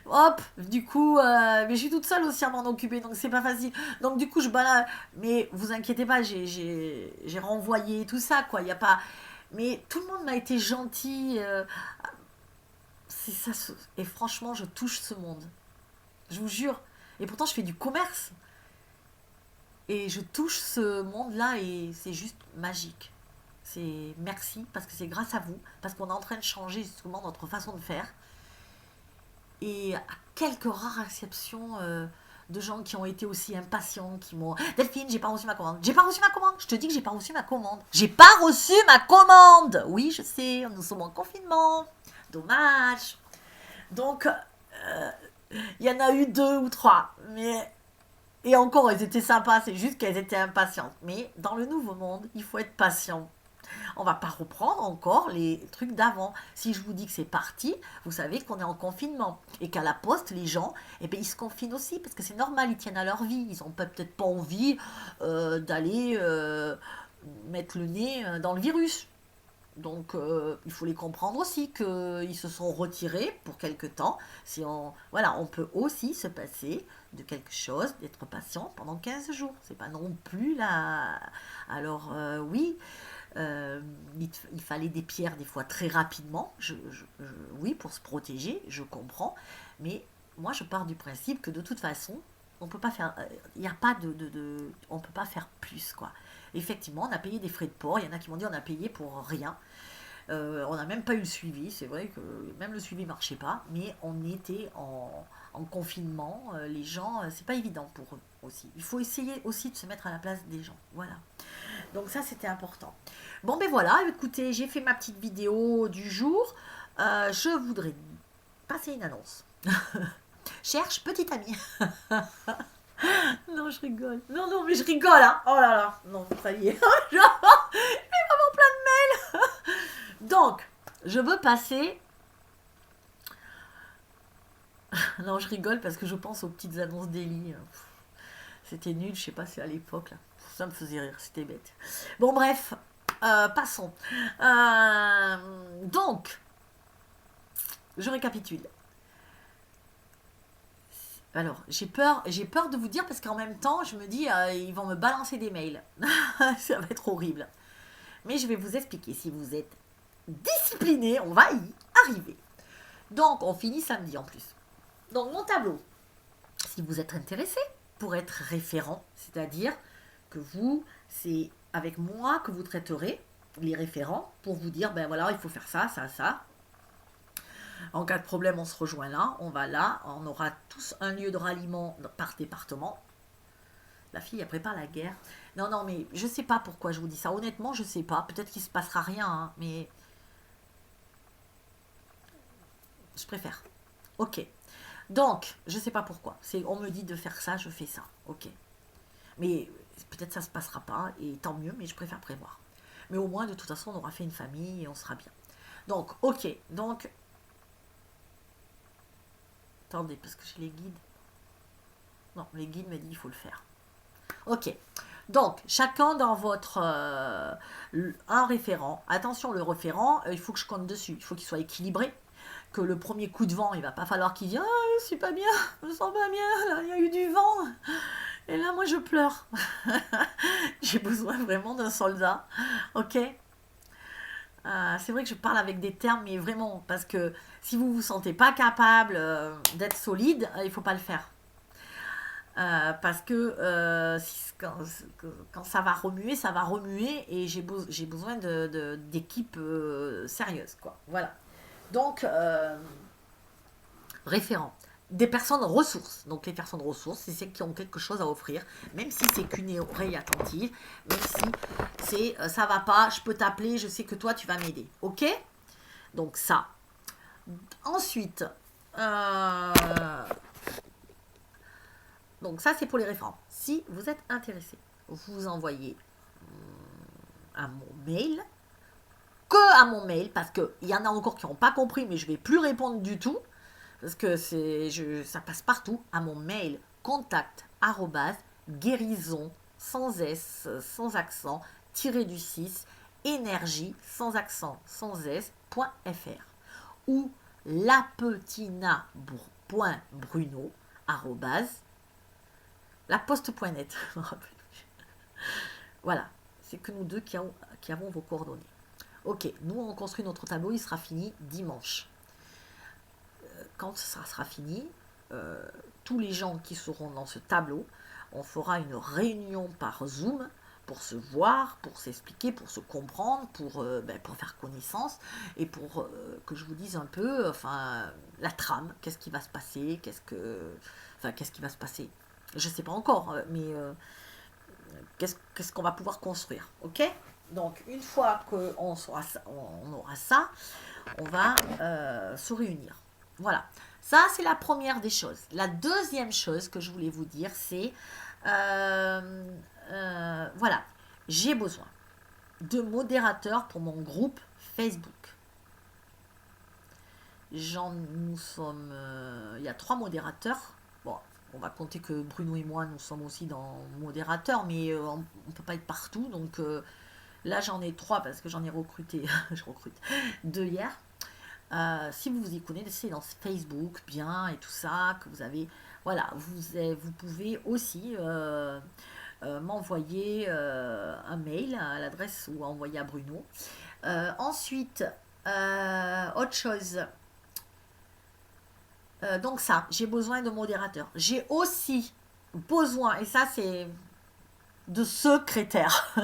hop, du coup, mais je suis toute seule aussi à m'en occuper, donc c'est pas facile. Donc du coup, je balade. Mais vous inquiétez pas, j'ai renvoyé tout ça, quoi. Il y a pas. Mais tout le monde m'a été gentil. C'est ça. Et franchement, je touche ce monde. Je vous jure. Et pourtant, je fais du commerce. Et je touche ce monde-là et c'est juste magique. C'est merci parce que c'est grâce à vous, parce qu'on est en train de changer justement notre façon de faire. Et à quelques rares exceptions de gens qui ont été aussi impatients, qui m'ont Delphine, j'ai pas reçu ma commande. J'ai pas reçu ma commande. Je te dis que j'ai pas reçu ma commande. J'ai pas reçu ma commande. Oui, je sais, nous sommes en confinement. Dommage. Donc, il y en a eu deux ou trois, mais et encore, elles étaient sympas, c'est juste qu'elles étaient impatientes. Mais dans le nouveau monde, il faut être patient. On va pas reprendre encore les trucs d'avant. Si je vous dis que c'est parti, vous savez qu'on est en confinement. Et qu'à la poste, les gens, eh ben, ils se confinent aussi, parce que c'est normal, ils tiennent à leur vie. Ils n'ont peut-être pas envie d'aller mettre le nez dans le virus. Donc il faut les comprendre aussi qu'ils se sont retirés pour quelque temps. Si on, voilà, on peut aussi se passer de quelque chose, d'être patient pendant 15 jours. C'est pas non plus là. Alors oui, il fallait des pierres des fois très rapidement. Oui, pour se protéger, je comprends. Mais moi, je pars du principe que de toute façon, on peut pas faire. Il n'y a pas on peut pas faire plus quoi. Effectivement, on a payé des frais de port. Il y en a qui m'ont dit on a payé pour rien. On n'a même pas eu le suivi, c'est vrai que même le suivi ne marchait pas, mais on était en confinement, les gens, c'est pas évident pour eux aussi. Il faut essayer aussi de se mettre à la place des gens, voilà. Donc ça c'était important. Bon ben voilà, écoutez, j'ai fait ma petite vidéo du jour. Je voudrais passer une annonce. Cherche petite amie. Non, je rigole. Non, non, mais je rigole, hein. Oh là là. Non, ça y est. Mais vraiment plein de mails. Donc, je veux passer. Non, je rigole parce que je pense aux petites annonces d'Eli. C'était nul, je sais pas si à l'époque, là. Ça me faisait rire, c'était bête. Bon, bref, passons. Donc, je récapitule. Alors, j'ai peur de vous dire parce qu'en même temps, je me dis, ils vont me balancer des mails. Ça va être horrible. Mais je vais vous expliquer. Si vous êtes discipliné, on va y arriver. Donc, on finit samedi en plus. Donc, mon tableau, si vous êtes intéressé pour être référent, c'est-à-dire que vous, c'est avec moi que vous traiterez les référents pour vous dire, ben voilà, il faut faire ça, ça, ça. En cas de problème, on se rejoint là, on va là, on aura tous un lieu de ralliement par département. La fille, elle prépare la guerre. Non, non, mais je sais pas pourquoi je vous dis ça. Honnêtement, je sais pas. Peut-être qu'il se passera rien, hein, mais je préfère. Ok. Donc, je sais pas pourquoi. On me dit de faire ça, je fais ça. Ok. Mais peut-être ça se passera pas, et tant mieux, mais je préfère prévoir. Mais au moins, de toute façon, on aura fait une famille et on sera bien. Donc, ok. Donc, attendez, parce que j'ai les guides. Non, les guides me disent qu'il faut le faire. Ok. Donc, chacun dans votre... un référent. Attention, le référent, il faut que je compte dessus. Il faut qu'il soit équilibré. Que le premier coup de vent, il va pas falloir qu'il dise je suis pas bien, je me sens pas bien, là, il y a eu du vent. Et là, moi, je pleure. J'ai besoin vraiment d'un soldat. Ok. C'est vrai que je parle avec des termes, mais vraiment, parce que si vous vous sentez pas capable d'être solide, il faut pas le faire. Parce que quand ça va remuer et j'ai besoin d'équipes sérieuses, quoi. Voilà. Donc, référent. Des personnes ressources. Donc les personnes ressources, c'est celles qui ont quelque chose à offrir, même si c'est qu'une oreille attentive, même si c'est ça va pas, je peux t'appeler, je sais que toi tu vas m'aider. Ok. Donc ça. Ensuite, euh, donc ça c'est pour les référents. Si vous êtes intéressé, vous envoyez à mon mail, que à mon mail, parce qu'il y en a encore qui n'ont pas compris, mais je vais plus répondre du tout. Parce que ça passe partout, à mon mail contact guérison sans S, sans accent, tiré du 6, énergie sans accent, sans S.fr ou lapetina.bruno laposte.net. Voilà, c'est que nous deux qui avons vos coordonnées. Ok, nous on construit notre tableau, il sera fini dimanche. Quand ça sera fini, tous les gens qui seront dans ce tableau, on fera une réunion par Zoom pour se voir, pour s'expliquer, pour se comprendre, pour faire connaissance et pour que je vous dise un peu, enfin, la trame, qu'est-ce qui va se passer, qu'est-ce qui va se passer. Je ne sais pas encore, mais qu'est-ce qu'on va pouvoir construire, ok. Donc, une fois qu'on aura ça, on va se réunir. Voilà. Ça, c'est la première des choses. La deuxième chose que je voulais vous dire, c'est voilà, j'ai besoin de modérateurs pour mon groupe Facebook. Nous sommes, il y a 3 modérateurs. Bon, on va compter que Bruno et moi, nous sommes aussi dans modérateurs, mais on ne peut pas être partout. Donc là, j'en ai 3 parce que j'en ai recruté, je recrute 2 hier. Si vous vous y connaissez dans Facebook bien et tout ça, que vous avez, voilà, vous pouvez aussi m'envoyer un mail à l'adresse ou envoyer à Bruno. Ensuite, autre chose. Donc ça, j'ai besoin de modérateurs. J'ai aussi besoin, et ça c'est de secrétaire.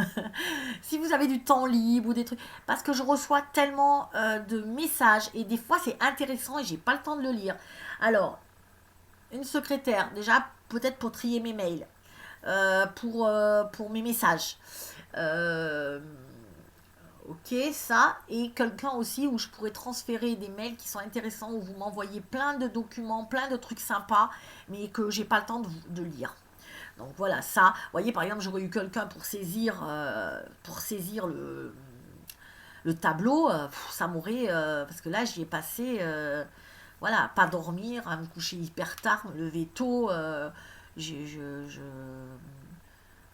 Si vous avez du temps libre ou des trucs, parce que je reçois tellement de messages et des fois c'est intéressant et j'ai pas le temps de le lire. Alors, une secrétaire, déjà peut-être pour trier mes mails, pour mes messages. Euh, ok, ça, et quelqu'un aussi où je pourrais transférer des mails qui sont intéressants, où vous m'envoyez plein de documents, plein de trucs sympas, mais que j'ai pas le temps de lire. Donc voilà, ça. Vous voyez, par exemple, j'aurais eu quelqu'un pour saisir le tableau. Ça m'aurait. Parce que là, j'y ai passé. Voilà, pas dormir, à me coucher hyper tard, me lever tôt. Enfin,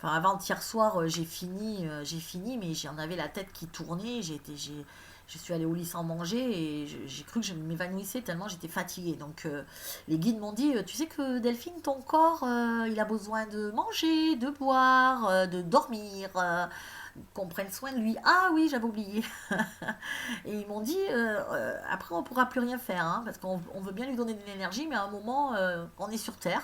avant-hier soir, j'ai fini, mais j'en avais la tête qui tournait. Je suis allée au lit sans manger et j'ai cru que je m'évanouissais tellement j'étais fatiguée. Donc, les guides m'ont dit, tu sais que Delphine, ton corps, il a besoin de manger, de boire, de dormir, qu'on prenne soin de lui. Ah oui, j'avais oublié. Et ils m'ont dit, après, on pourra plus rien faire, hein, parce qu'on veut bien lui donner de l'énergie, mais à un moment, on est sur Terre.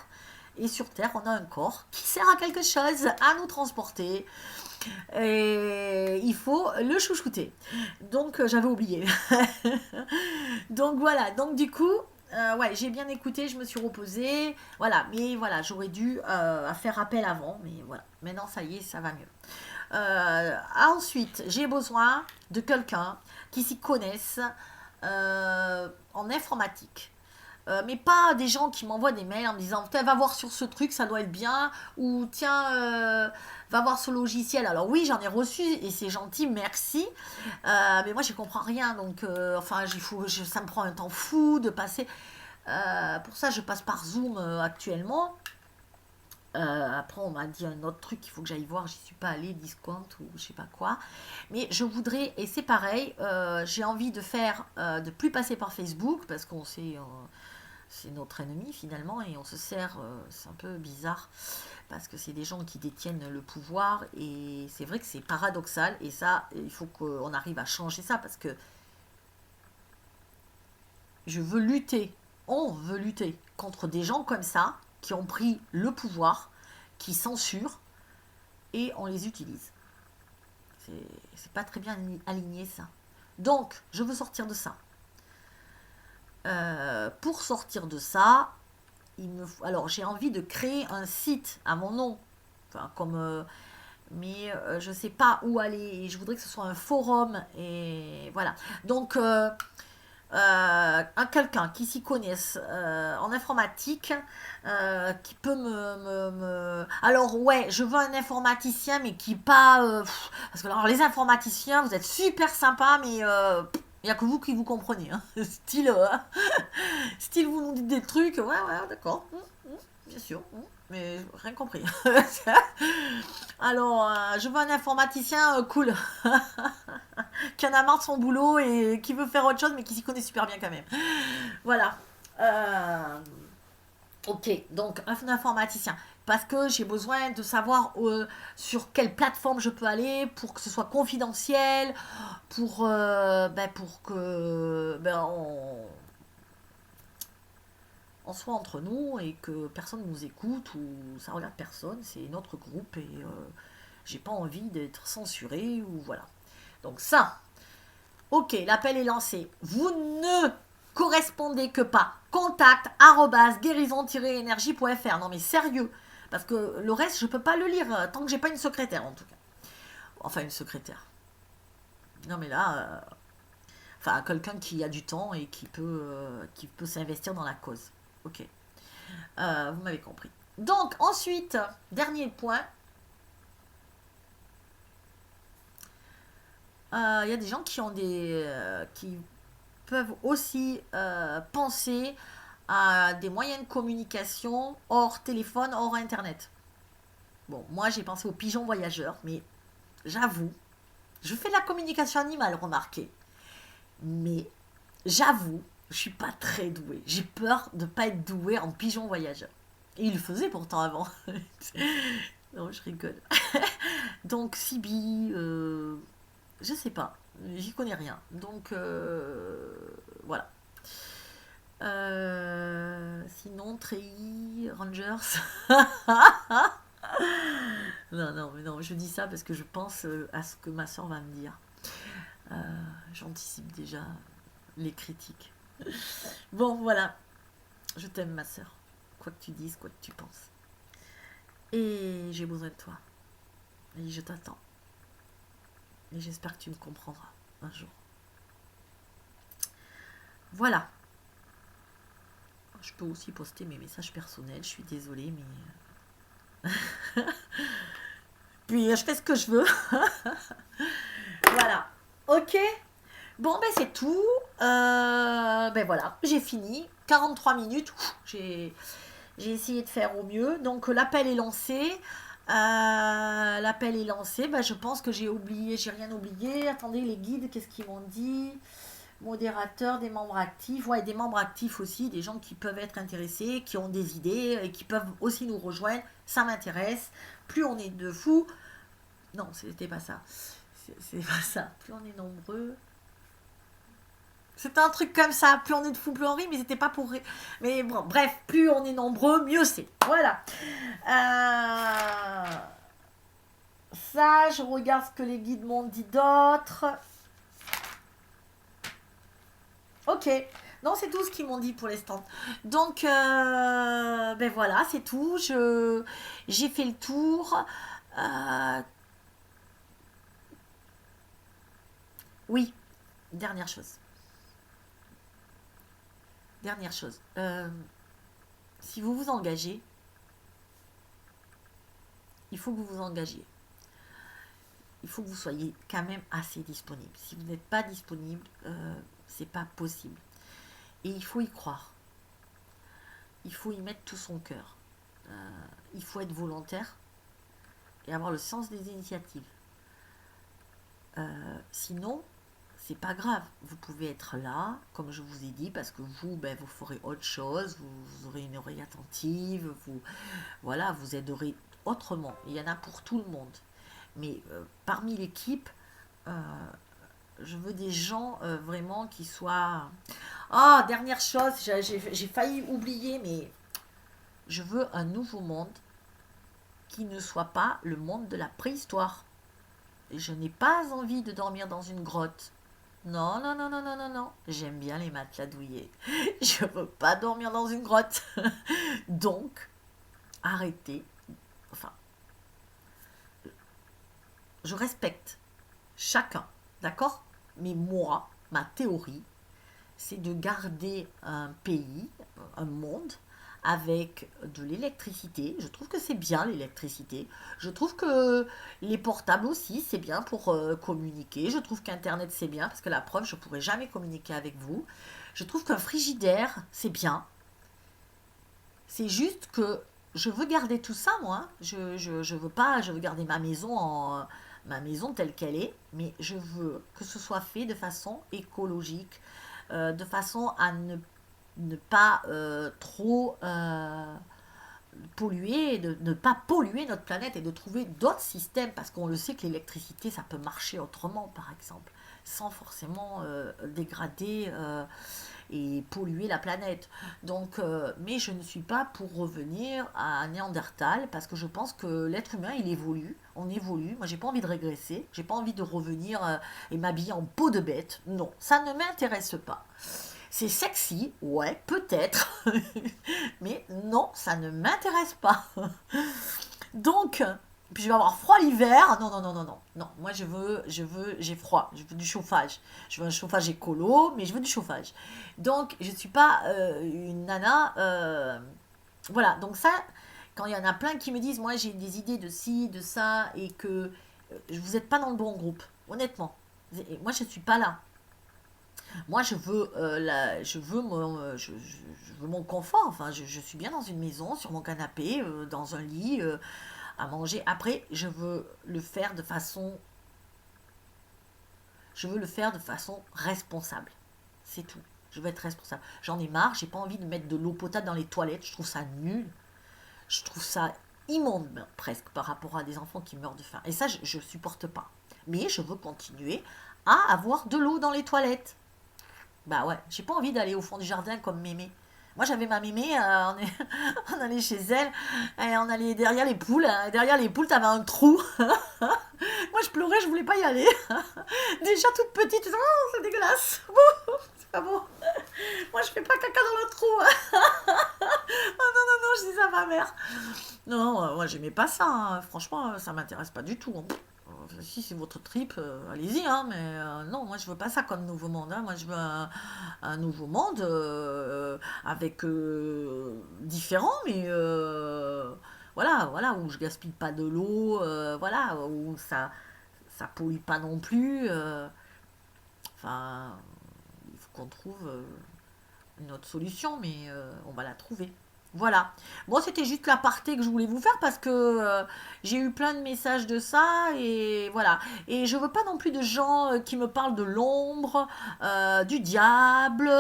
Et sur Terre, on a un corps qui sert à quelque chose, à nous transporter. Et il faut le chouchouter. Donc, j'avais oublié. Donc, voilà. Donc, du coup, ouais, j'ai bien écouté, je me suis reposée. Voilà. Mais voilà, j'aurais dû faire appel avant. Mais voilà. Maintenant, ça y est, ça va mieux. Ensuite, j'ai besoin de quelqu'un qui s'y connaisse en informatique. Mais pas des gens qui m'envoient des mails en me disant va voir sur ce truc, ça doit être bien, ou tiens, va voir ce logiciel. Alors oui, j'en ai reçu et c'est gentil, merci. Mais moi, je comprends rien, donc enfin, ça me prend un temps fou de passer. Pour ça, je passe par Zoom actuellement. Après, on m'a dit un autre truc, il faut que j'aille voir, j'y suis pas allée, Discount ou je sais pas quoi. Mais je voudrais, et c'est pareil, j'ai envie de plus passer par Facebook parce qu'on sait. c'est notre ennemi finalement et on se sert, c'est un peu bizarre parce que c'est des gens qui détiennent le pouvoir et c'est vrai que c'est paradoxal et ça, il faut qu'on arrive à changer ça parce que je veux lutter, on veut lutter contre des gens comme ça qui ont pris le pouvoir, qui censurent et on les utilise. C'est pas très bien aligné ça. Donc, je veux sortir de ça. Pour sortir de ça, alors j'ai envie de créer un site à mon nom, enfin, comme, mais je sais pas où aller. Je voudrais que ce soit un forum et voilà. Donc quelqu'un qui s'y connaisse en informatique, qui peut Alors ouais, je veux un informaticien, mais qui pas... parce que alors, les informaticiens, vous êtes super sympas, mais il n'y a que vous qui vous comprenez. Hein. Style, style, vous nous dites des trucs, ouais, d'accord, bien sûr, mais rien compris. Alors, je veux un informaticien cool, qui en a marre de son boulot et qui veut faire autre chose, mais qui s'y connaît super bien quand même. Voilà. Ok, donc un informaticien. Parce que j'ai besoin de savoir sur quelle plateforme je peux aller pour que ce soit confidentiel, pour que on soit entre nous et que personne ne nous écoute ou ça regarde personne, c'est notre groupe et j'ai pas envie d'être censuré ou voilà. Donc ça, ok, l'appel est lancé. Vous ne correspondez que pas. Contact @guérison-énergie.fr. Non mais sérieux, parce que le reste je peux pas le lire tant que j'ai pas une secrétaire en tout cas. Enfin une secrétaire. Non mais là, enfin quelqu'un qui a du temps et qui peut s'investir dans la cause. Ok. Vous m'avez compris. Donc ensuite, dernier point, il y a des gens qui ont qui peuvent aussi penser à des moyens de communication hors téléphone, hors internet. Bon, moi j'ai pensé aux pigeons voyageurs, mais j'avoue, je fais de la communication animale, remarquez, mais j'avoue, je suis pas très douée. J'ai peur de pas être douée en pigeon voyageur. Et il le faisait pourtant avant. Non, je rigole. Donc, Sibi, je sais pas. J'y connais rien. Donc, voilà. Sinon, Treillis, Rangers. Non, non, mais non, je dis ça parce que je pense à ce que ma soeur va me dire. Euh, J'anticipe déjà les critiques. Bon, voilà. Je t'aime, ma soeur. Quoi que tu dises, quoi que tu penses. Et j'ai besoin de toi. Et je t'attends. Et j'espère que tu me comprendras un jour. Voilà. Je peux aussi poster mes messages personnels. Je suis désolée, mais... Puis je fais ce que je veux. Voilà. Ok. Bon, ben c'est tout. Ben voilà, j'ai fini. 43 minutes. J'ai essayé de faire au mieux. Donc l'appel est lancé. L'appel est lancé. Ben, je pense que j'ai rien oublié. Attendez, les guides, qu'est-ce qu'ils m'ont dit? Modérateur, des membres actifs. Ouais, des membres actifs aussi, des gens qui peuvent être intéressés, qui ont des idées et qui peuvent aussi nous rejoindre. Ça m'intéresse. Plus on est de fous. Non, c'était pas ça. C'est pas ça. Plus on est nombreux. C'était un truc comme ça, plus on est de fous, plus on rit, mais c'était pas pour rire. Mais bon, bref, plus on est nombreux, mieux c'est. Voilà. Ça, je regarde ce que les guides m'ont dit d'autres. Ok. Non, c'est tout ce qu'ils m'ont dit pour l'instant. Donc, ben voilà, c'est tout. J'ai fait le tour. Euh, oui, dernière chose. Dernière chose. Si vous vous engagez, il faut que vous vous engagiez. Il faut que vous soyez quand même assez disponible. Si vous n'êtes pas disponible, c'est pas possible. Et il faut y croire. Il faut y mettre tout son cœur. Il faut être volontaire et avoir le sens des initiatives. Sinon, c'est pas grave. Vous pouvez être là, comme je vous ai dit, parce que vous, ben, vous ferez autre chose, vous aurez une oreille attentive, voilà, vous aiderez autrement. Il y en a pour tout le monde. Mais parmi l'équipe, euh, je veux des gens vraiment qui soient... Ah, dernière chose, j'ai failli oublier, mais je veux un nouveau monde qui ne soit pas le monde de la préhistoire. Je n'ai pas envie de dormir dans une grotte. Non, non, non, non, non, non, non. J'aime bien les matelas douillets. Je veux pas dormir dans une grotte. Donc, arrêtez. Enfin, je respecte chacun, d'accord? Mais moi, ma théorie, c'est de garder un pays, un monde, avec de l'électricité. Je trouve que c'est bien l'électricité. Je trouve que les portables aussi, c'est bien pour communiquer. Je trouve qu'Internet, c'est bien, parce que la preuve, je ne pourrais jamais communiquer avec vous. Je trouve qu'un frigidaire, c'est bien. C'est juste que je veux garder tout ça, moi. Je veux pas, je veux garder ma maison telle qu'elle est, mais je veux que ce soit fait de façon écologique, de façon à ne pas trop polluer, de ne pas polluer notre planète et de trouver d'autres systèmes, parce qu'on le sait que l'électricité, ça peut marcher autrement, par exemple, sans forcément dégrader et polluer la planète. Donc, mais je ne suis pas pour revenir à Néandertal, parce que je pense que l'être humain, il évolue, on évolue. Moi, j'ai pas envie de régresser, j'ai pas envie de revenir et m'habiller en peau de bête. Non, ça ne m'intéresse pas. C'est sexy, ouais, peut-être, mais non, ça ne m'intéresse pas. Donc, puis je vais avoir froid l'hiver. Non, non, non, non, non, non. Moi, j'ai froid. Je veux du chauffage. Je veux un chauffage écolo, mais je veux du chauffage. Donc, je ne suis pas une nana. Voilà. Donc ça, quand il y en a plein qui me disent, moi, j'ai des idées de ci, de ça, et que vous n'êtes pas dans le bon groupe. Honnêtement, moi, je ne suis pas là. Moi, je veux mon confort. Enfin, je suis bien dans une maison, sur mon canapé, dans un lit, à manger. Après, je veux le faire de façon responsable. C'est tout. Je veux être responsable. J'en ai marre. J'ai pas envie de mettre de l'eau potable dans les toilettes. Je trouve ça nul. Je trouve ça immonde presque par rapport à des enfants qui meurent de faim. Et ça, je supporte pas. Mais je veux continuer à avoir de l'eau dans les toilettes. Bah ouais, j'ai pas envie d'aller au fond du jardin comme mémé. Moi j'avais ma mémé, on allait chez elle, et on allait derrière les poules. Et derrière les poules, t'avais un trou. Moi je pleurais, je voulais pas y aller. Déjà toute petite, je disais, oh, c'est dégueulasse. C'est pas bon. Moi je fais pas caca dans le trou. Oh non, non, non, je dis ça à ma mère. Non, moi j'aimais pas ça, hein. Franchement, ça m'intéresse pas du tout, hein. Si c'est votre trip, allez-y, hein, mais non, moi je veux pas ça comme nouveau monde, hein. Moi je veux un nouveau monde avec différent, mais voilà, voilà, où je gaspille pas de l'eau, voilà, où ça pollue pas non plus. Enfin, il faut qu'on trouve une autre solution, mais on va la trouver. Voilà. Bon, c'était juste l'aparté que je voulais vous faire parce que j'ai eu plein de messages de ça et voilà. Et je veux pas non plus de gens qui me parlent de l'ombre, du diable,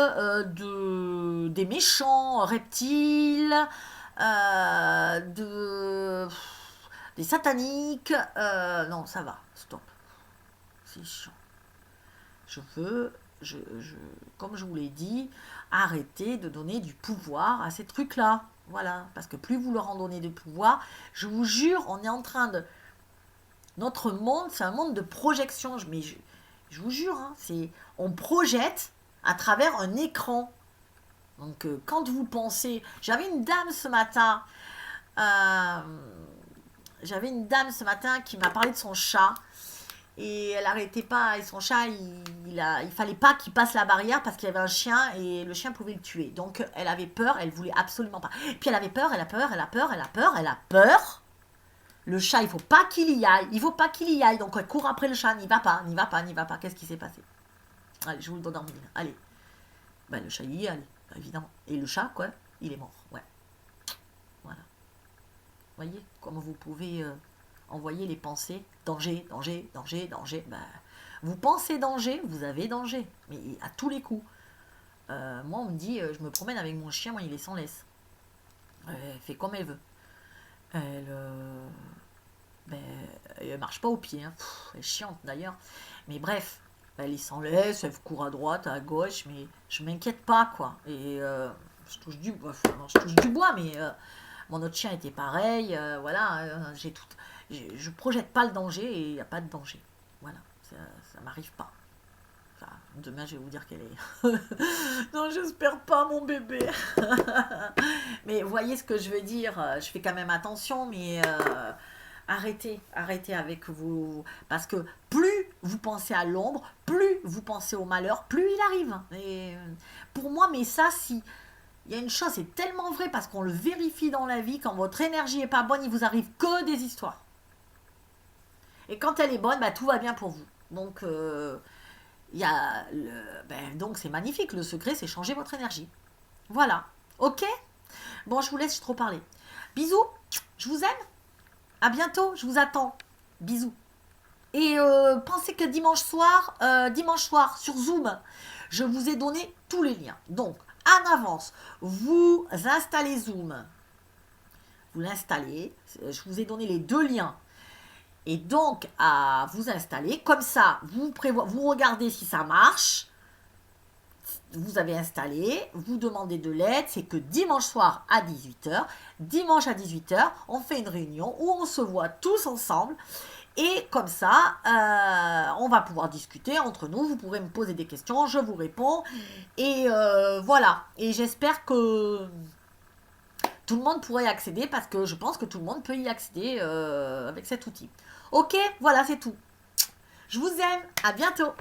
des méchants reptiles, des sataniques. Non, ça va. Stop. C'est chiant. Je veux, je, comme je vous l'ai dit, arrêter de donner du pouvoir à ces trucs-là. Voilà, parce que plus vous leur en donnez de pouvoir, je vous jure, on est en train de... Notre monde, c'est un monde de projection. Mais je vous jure, hein, on projette à travers un écran. Donc, quand vous pensez... J'avais une dame ce matin... euh, qui m'a parlé de son chat. Et elle n'arrêtait pas, et son chat, il fallait pas qu'il passe la barrière parce qu'il y avait un chien et le chien pouvait le tuer. Donc elle avait peur, elle voulait absolument pas. Puis elle avait peur, elle a peur, elle a peur, elle a peur, elle a peur. Le chat, il faut pas qu'il y aille, il faut pas qu'il y aille. Donc elle court après le chat, n'y va pas, n'y va pas, n'y va pas. Qu'est-ce qui s'est passé? Allez, je vous le donne en mille. Allez. Ben, le chat, il y allait, évidemment. Et le chat, quoi, il est mort. Ouais. Voilà. Voyez comment vous pouvez envoyer les pensées, danger, danger, danger, danger. Ben, vous pensez danger, vous avez danger, mais à tous les coups. Moi, on me dit, je me promène avec mon chien, moi, il est sans laisse. Elle fait comme elle veut. Elle, ben, elle marche pas au pied, hein. Elle est chiante d'ailleurs. Mais bref, elle est sans laisse, elle court à droite, à gauche, mais je m'inquiète pas, quoi. Et je touche du bois, enfin, non, je touche du bois, mais mon autre chien était pareil, voilà, j'ai tout. Je projette pas le danger et il n'y a pas de danger. Voilà, ça m'arrive pas. Enfin, demain, je vais vous dire qu'elle est. Non, j'espère pas, mon bébé. Mais vous voyez ce que je veux dire. Je fais quand même attention, mais arrêtez, arrêtez avec vous. Parce que plus vous pensez à l'ombre, plus vous pensez au malheur, plus il arrive. Et pour moi, mais ça, si. Il y a une chose, c'est tellement vrai parce qu'on le vérifie dans la vie. Quand votre énergie est pas bonne, il vous arrive que des histoires. Et quand elle est bonne, bah, tout va bien pour vous. Donc, il y a donc c'est magnifique. Le secret, c'est changer votre énergie. Voilà. Ok. Bon, je vous laisse, je trop parler. Bisous. Je vous aime. À bientôt. Je vous attends. Bisous. Et pensez que dimanche soir sur Zoom, je vous ai donné tous les liens. Donc, en avance, vous installez Zoom. Vous l'installez. Je vous ai donné les 2 liens. Et donc, à vous installer. Comme ça, vous regardez si ça marche. Vous avez installé, vous demandez de l'aide, c'est que dimanche soir à 18h, dimanche à 18h, on fait une réunion où on se voit tous ensemble et comme ça, on va pouvoir discuter entre nous, vous pourrez me poser des questions, je vous réponds et voilà. Et j'espère que tout le monde pourrait y accéder parce que je pense que tout le monde peut y accéder avec cet outil. Ok, voilà, c'est tout. Je vous aime, à bientôt.